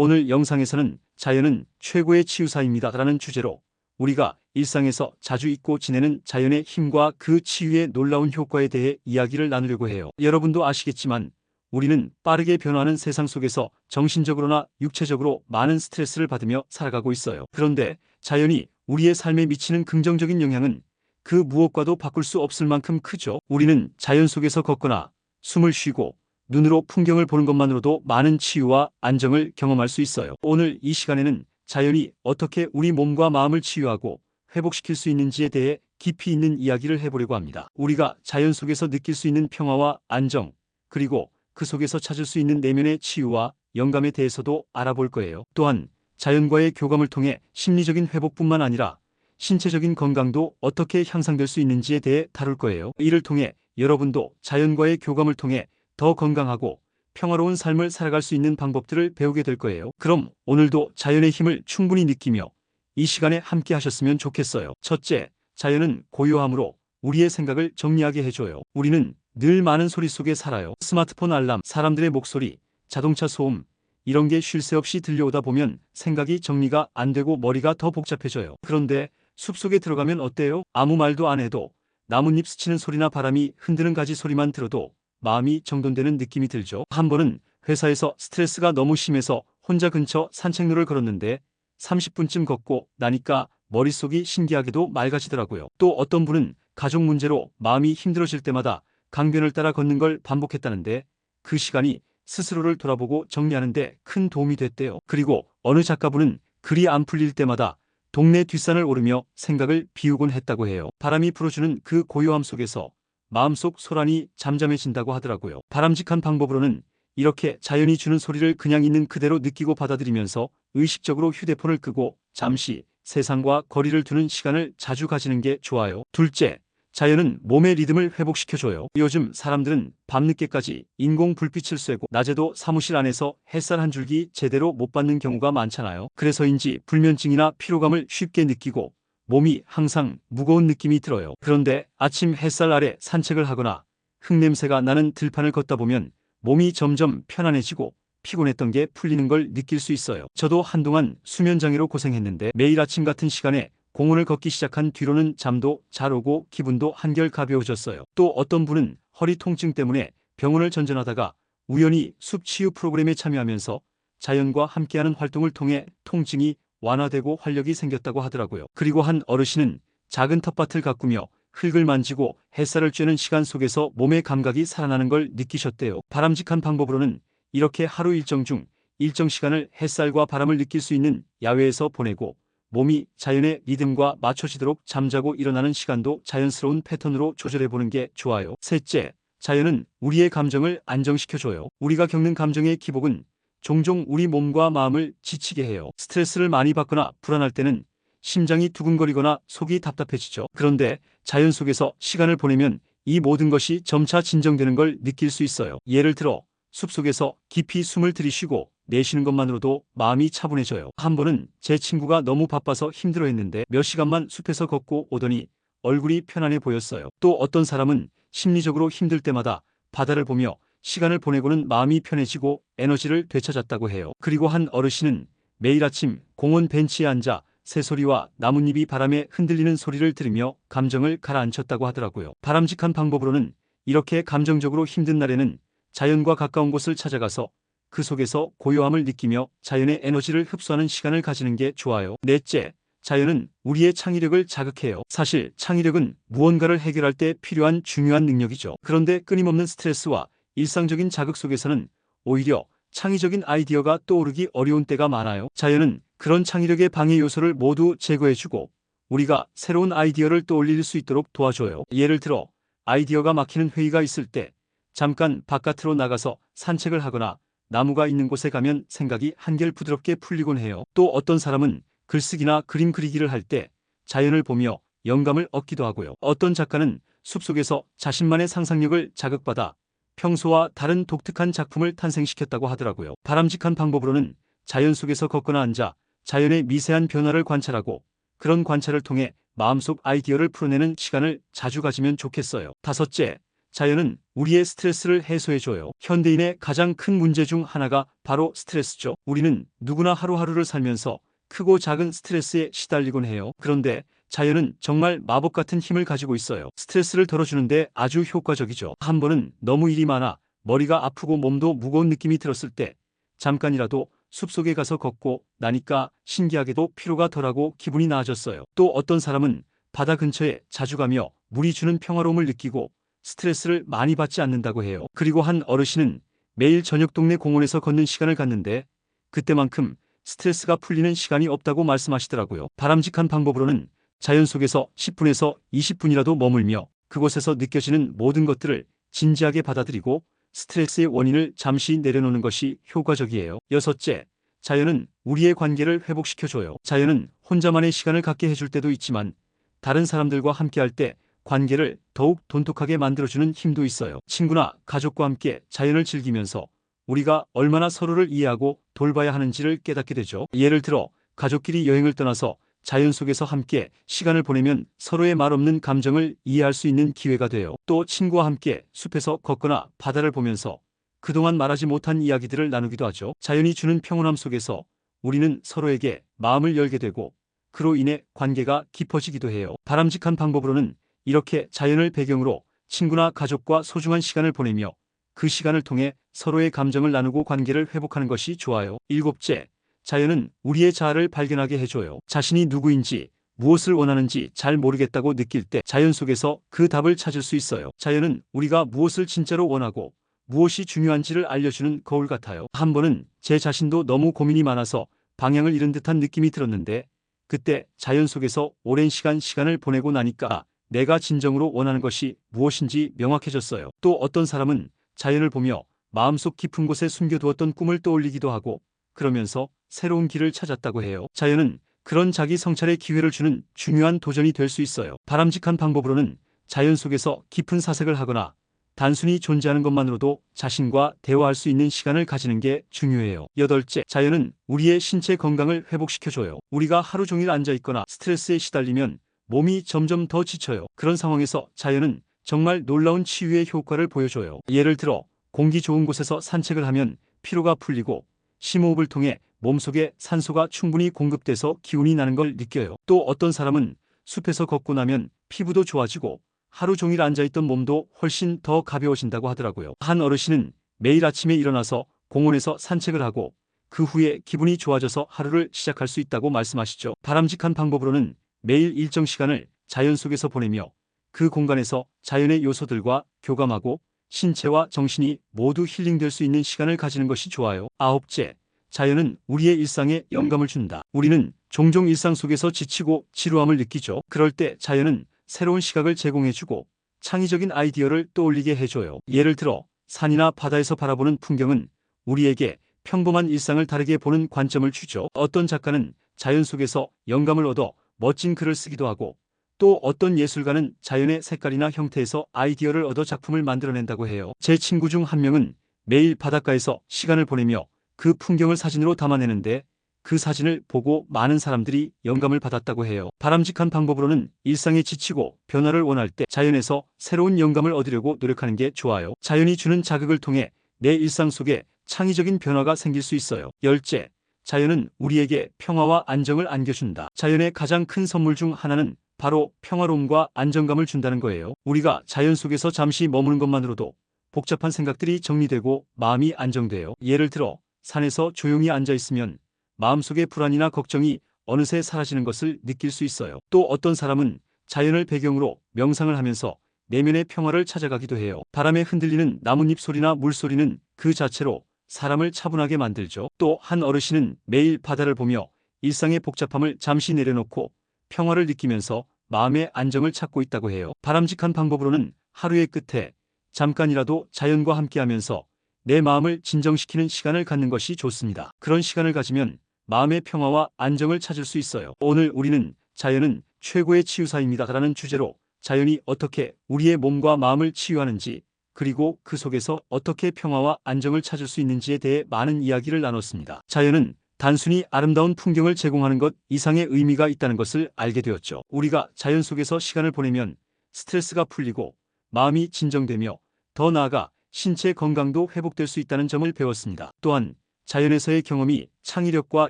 오늘 영상에서는 자연은 최고의 치유사입니다 라는 주제로 우리가 일상에서 자주 잊고 지내는 자연의 힘과 그 치유의 놀라운 효과에 대해 이야기를 나누려고 해요. 여러분도 아시겠지만 우리는 빠르게 변화하는 세상 속에서 정신적으로나 육체적으로 많은 스트레스를 받으며 살아가고 있어요. 그런데 자연이 우리의 삶에 미치는 긍정적인 영향은 그 무엇과도 바꿀 수 없을 만큼 크죠. 우리는 자연 속에서 걷거나 숨을 쉬고 눈으로 풍경을 보는 것만으로도 많은 치유와 안정을 경험할 수 있어요. 오늘 이 시간에는 자연이 어떻게 우리 몸과 마음을 치유하고 회복시킬 수 있는지에 대해 깊이 있는 이야기를 해보려고 합니다. 우리가 자연 속에서 느낄 수 있는 평화와 안정, 그리고 그 속에서 찾을 수 있는 내면의 치유와 영감에 대해서도 알아볼 거예요. 또한 자연과의 교감을 통해 심리적인 회복뿐만 아니라 신체적인 건강도 어떻게 향상될 수 있는지에 대해 다룰 거예요. 이를 통해 여러분도 자연과의 교감을 통해 더 건강하고 평화로운 삶을 살아갈 수 있는 방법들을 배우게 될 거예요. 그럼 오늘도 자연의 힘을 충분히 느끼며 이 시간에 함께 하셨으면 좋겠어요. 첫째, 자연은 고요함으로 우리의 생각을 정리하게 해줘요. 우리는 늘 많은 소리 속에 살아요. 스마트폰 알람, 사람들의 목소리, 자동차 소음, 이런 게 쉴 새 없이 들려오다 보면 생각이 정리가 안 되고 머리가 더 복잡해져요. 그런데 숲속에 들어가면 어때요? 아무 말도 안 해도 나뭇잎 스치는 소리나 바람이 흔드는 가지 소리만 들어도 마음이 정돈되는 느낌이 들죠. 한 번은 회사에서 스트레스가 너무 심해서 혼자 근처 산책로를 걸었는데 30분쯤 걷고 나니까 머릿속이 신기하게도 맑아지더라고요. 또 어떤 분은 가족 문제로 마음이 힘들어질 때마다 강변을 따라 걷는 걸 반복했다는데 그 시간이 스스로를 돌아보고 정리하는데 큰 도움이 됐대요. 그리고 어느 작가분은 글이 안 풀릴 때마다 동네 뒷산을 오르며 생각을 비우곤 했다고 해요. 바람이 불어주는 그 고요함 속에서 마음속 소란이 잠잠해진다고 하더라고요. 바람직한 방법으로는 이렇게 자연이 주는 소리를 그냥 있는 그대로 느끼고 받아들이면서 의식적으로 휴대폰을 끄고 잠시 세상과 거리를 두는 시간을 자주 가지는 게 좋아요. 둘째, 자연은 몸의 리듬을 회복시켜줘요. 요즘 사람들은 밤늦게까지 인공 불빛을 쐬고 낮에도 사무실 안에서 햇살 한 줄기 제대로 못 받는 경우가 많잖아요. 그래서인지 불면증이나 피로감을 쉽게 느끼고 몸이 항상 무거운 느낌이 들어요. 그런데 아침 햇살 아래 산책을 하거나 흙냄새가 나는 들판을 걷다 보면 몸이 점점 편안해지고 피곤했던 게 풀리는 걸 느낄 수 있어요. 저도 한동안 수면장애로 고생했는데 매일 아침 같은 시간에 공원을 걷기 시작한 뒤로는 잠도 잘 오고 기분도 한결 가벼워졌어요. 또 어떤 분은 허리 통증 때문에 병원을 전전하다가 우연히 숲 치유 프로그램에 참여하면서 자연과 함께하는 활동을 통해 통증이 완화되고 활력이 생겼다고 하더라고요. 그리고 한 어르신은 작은 텃밭을 가꾸며 흙을 만지고 햇살을 쬐는 시간 속에서 몸의 감각이 살아나는 걸 느끼셨대요. 바람직한 방법으로는 이렇게 하루 일정 중 일정 시간을 햇살과 바람을 느낄 수 있는 야외에서 보내고 몸이 자연의 리듬과 맞춰지도록 잠자고 일어나는 시간도 자연스러운 패턴으로 조절해보는 게 좋아요. 셋째, 자연은 우리의 감정을 안정시켜줘요. 우리가 겪는 감정의 기복은 종종 우리 몸과 마음을 지치게 해요. 스트레스를 많이 받거나 불안할 때는 심장이 두근거리거나 속이 답답해지죠. 그런데 자연 속에서 시간을 보내면 이 모든 것이 점차 진정되는 걸 느낄 수 있어요. 예를 들어 숲속에서 깊이 숨을 들이쉬고 내쉬는 것만으로도 마음이 차분해져요. 한 번은 제 친구가 너무 바빠서 힘들어했는데 몇 시간만 숲에서 걷고 오더니 얼굴이 편안해 보였어요. 또 어떤 사람은 심리적으로 힘들 때마다 바다를 보며 시간을 보내고는 마음이 편해지고 에너지를 되찾았다고 해요. 그리고 한 어르신은 매일 아침 공원 벤치에 앉아 새소리와 나뭇잎이 바람에 흔들리는 소리를 들으며 감정을 가라앉혔다고 하더라고요. 바람직한 방법으로는 이렇게 감정적으로 힘든 날에는 자연과 가까운 곳을 찾아가서 그 속에서 고요함을 느끼며 자연의 에너지를 흡수하는 시간을 가지는 게 좋아요. 넷째, 자연은 우리의 창의력을 자극해요. 사실 창의력은 무언가를 해결할 때 필요한 중요한 능력이죠. 그런데 끊임없는 스트레스와 일상적인 자극 속에서는 오히려 창의적인 아이디어가 떠오르기 어려운 때가 많아요. 자연은 그런 창의력의 방해 요소를 모두 제거해주고 우리가 새로운 아이디어를 떠올릴 수 있도록 도와줘요. 예를 들어 아이디어가 막히는 회의가 있을 때 잠깐 바깥으로 나가서 산책을 하거나 나무가 있는 곳에 가면 생각이 한결 부드럽게 풀리곤 해요. 또 어떤 사람은 글쓰기나 그림 그리기를 할 때 자연을 보며 영감을 얻기도 하고요. 어떤 작가는 숲속에서 자신만의 상상력을 자극받아 평소와 다른 독특한 작품을 탄생시켰다고 하더라고요. 바람직한 방법으로는 자연 속에서 걷거나 앉아 자연의 미세한 변화를 관찰하고 그런 관찰을 통해 마음속 아이디어를 풀어내는 시간을 자주 가지면 좋겠어요. 다섯째, 자연은 우리의 스트레스를 해소해줘요. 현대인의 가장 큰 문제 중 하나가 바로 스트레스죠. 우리는 누구나 하루하루를 살면서 크고 작은 스트레스에 시달리곤 해요. 그런데 자연은 정말 마법 같은 힘을 가지고 있어요. 스트레스를 덜어주는데 아주 효과적이죠. 한 번은 너무 일이 많아 머리가 아프고 몸도 무거운 느낌이 들었을 때 잠깐이라도 숲속에 가서 걷고 나니까 신기하게도 피로가 덜하고 기분이 나아졌어요. 또 어떤 사람은 바다 근처에 자주 가며 물이 주는 평화로움을 느끼고 스트레스를 많이 받지 않는다고 해요. 그리고 한 어르신은 매일 저녁 동네 공원에서 걷는 시간을 갖는데 그때만큼 스트레스가 풀리는 시간이 없다고 말씀하시더라고요. 바람직한 방법으로는 자연 속에서 10분에서 20분이라도 머물며 그곳에서 느껴지는 모든 것들을 진지하게 받아들이고 스트레스의 원인을 잠시 내려놓는 것이 효과적이에요. 여섯째, 자연은 우리의 관계를 회복시켜줘요. 자연은 혼자만의 시간을 갖게 해줄 때도 있지만 다른 사람들과 함께할 때 관계를 더욱 돈독하게 만들어주는 힘도 있어요. 친구나 가족과 함께 자연을 즐기면서 우리가 얼마나 서로를 이해하고 돌봐야 하는지를 깨닫게 되죠. 예를 들어 가족끼리 여행을 떠나서 자연 속에서 함께 시간을 보내면 서로의 말없는 감정을 이해할 수 있는 기회가 돼요. 또 친구와 함께 숲에서 걷거나 바다를 보면서 그동안 말하지 못한 이야기들을 나누기도 하죠. 자연이 주는 평온함 속에서 우리는 서로에게 마음을 열게 되고 그로 인해 관계가 깊어지기도 해요. 바람직한 방법으로는 이렇게 자연을 배경으로 친구나 가족과 소중한 시간을 보내며 그 시간을 통해 서로의 감정을 나누고 관계를 회복하는 것이 좋아요. 일곱째, 자연은 우리의 자아를 발견하게 해줘요. 자신이 누구인지 무엇을 원하는지 잘 모르겠다고 느낄 때 자연 속에서 그 답을 찾을 수 있어요. 자연은 우리가 무엇을 진짜로 원하고 무엇이 중요한지를 알려주는 거울 같아요. 한 번은 제 자신도 너무 고민이 많아서 방향을 잃은 듯한 느낌이 들었는데 그때 자연 속에서 오랜 시간을 보내고 나니까 내가 진정으로 원하는 것이 무엇인지 명확해졌어요. 또 어떤 사람은 자연을 보며 마음속 깊은 곳에 숨겨두었던 꿈을 떠올리기도 하고 그러면서 새로운 길을 찾았다고 해요. 자연은 그런 자기 성찰의 기회를 주는 중요한 도전이 될 수 있어요. 바람직한 방법으로는 자연 속에서 깊은 사색을 하거나 단순히 존재하는 것만으로도 자신과 대화할 수 있는 시간을 가지는 게 중요해요. 여덟째, 자연은 우리의 신체 건강을 회복시켜줘요. 우리가 하루 종일 앉아있거나 스트레스에 시달리면 몸이 점점 더 지쳐요. 그런 상황에서 자연은 정말 놀라운 치유의 효과를 보여줘요. 예를 들어 공기 좋은 곳에서 산책을 하면 피로가 풀리고 심호흡을 통해 몸속에 산소가 충분히 공급돼서 기운이 나는 걸 느껴요. 또 어떤 사람은 숲에서 걷고 나면 피부도 좋아지고 하루 종일 앉아있던 몸도 훨씬 더 가벼워진다고 하더라고요. 한 어르신은 매일 아침에 일어나서 공원에서 산책을 하고 그 후에 기분이 좋아져서 하루를 시작할 수 있다고 말씀하시죠. 바람직한 방법으로는 매일 일정 시간을 자연 속에서 보내며 그 공간에서 자연의 요소들과 교감하고 신체와 정신이 모두 힐링될 수 있는 시간을 가지는 것이 좋아요. 아홉째, 자연은 우리의 일상에 영감을 준다. 우리는 종종 일상 속에서 지치고 지루함을 느끼죠. 그럴 때 자연은 새로운 시각을 제공해주고 창의적인 아이디어를 떠올리게 해줘요. 예를 들어 산이나 바다에서 바라보는 풍경은 우리에게 평범한 일상을 다르게 보는 관점을 주죠. 어떤 작가는 자연 속에서 영감을 얻어 멋진 글을 쓰기도 하고 또 어떤 예술가는 자연의 색깔이나 형태에서 아이디어를 얻어 작품을 만들어낸다고 해요. 제 친구 중 한 명은 매일 바닷가에서 시간을 보내며 그 풍경을 사진으로 담아내는데 그 사진을 보고 많은 사람들이 영감을 받았다고 해요. 바람직한 방법으로는 일상에 지치고 변화를 원할 때 자연에서 새로운 영감을 얻으려고 노력하는 게 좋아요. 자연이 주는 자극을 통해 내 일상 속에 창의적인 변화가 생길 수 있어요. 열째, 자연은 우리에게 평화와 안정을 안겨준다. 자연의 가장 큰 선물 중 하나는 바로 평화로움과 안정감을 준다는 거예요. 우리가 자연 속에서 잠시 머무는 것만으로도 복잡한 생각들이 정리되고 마음이 안정돼요. 예를 들어 산에서 조용히 앉아 있으면 마음속의 불안이나 걱정이 어느새 사라지는 것을 느낄 수 있어요. 또 어떤 사람은 자연을 배경으로 명상을 하면서 내면의 평화를 찾아가기도 해요. 바람에 흔들리는 나뭇잎 소리나 물소리는 그 자체로 사람을 차분하게 만들죠. 또 한 어르신은 매일 바다를 보며 일상의 복잡함을 잠시 내려놓고 평화를 느끼면서 마음의 안정을 찾고 있다고 해요. 바람직한 방법으로는 하루의 끝에 잠깐이라도 자연과 함께하면서 내 마음을 진정시키는 시간을 갖는 것이 좋습니다. 그런 시간을 가지면 마음의 평화와 안정을 찾을 수 있어요. 오늘 우리는 자연은 최고의 치유사입니다라는 주제로 자연이 어떻게 우리의 몸과 마음을 치유하는지 그리고 그 속에서 어떻게 평화와 안정을 찾을 수 있는지에 대해 많은 이야기를 나눴습니다. 자연은 단순히 아름다운 풍경을 제공하는 것 이상의 의미가 있다는 것을 알게 되었죠. 우리가 자연 속에서 시간을 보내면 스트레스가 풀리고 마음이 진정되며 더 나아가 신체 건강도 회복될 수 있다는 점을 배웠습니다. 또한 자연에서의 경험이 창의력과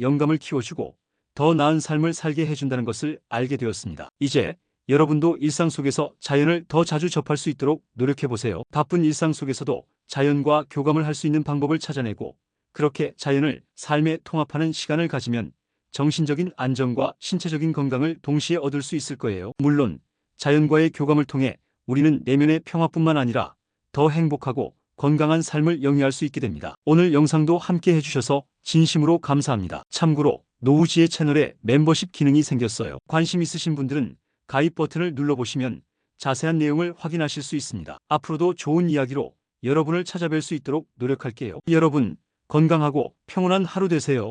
영감을 키워주고 더 나은 삶을 살게 해준다는 것을 알게 되었습니다. 이제 여러분도 일상 속에서 자연을 더 자주 접할 수 있도록 노력해보세요. 바쁜 일상 속에서도 자연과 교감을 할 수 있는 방법을 찾아내고 그렇게 자연을 삶에 통합하는 시간을 가지면 정신적인 안정과 신체적인 건강을 동시에 얻을 수 있을 거예요. 물론 자연과의 교감을 통해 우리는 내면의 평화뿐만 아니라 더 행복하고 건강한 삶을 영위할 수 있게 됩니다. 오늘 영상도 함께 해주셔서 진심으로 감사합니다. 참고로 노우지의 채널에 멤버십 기능이 생겼어요. 관심 있으신 분들은 가입 버튼을 눌러보시면 자세한 내용을 확인하실 수 있습니다. 앞으로도 좋은 이야기로 여러분을 찾아뵐 수 있도록 노력할게요. 여러분 건강하고 평온한 하루 되세요.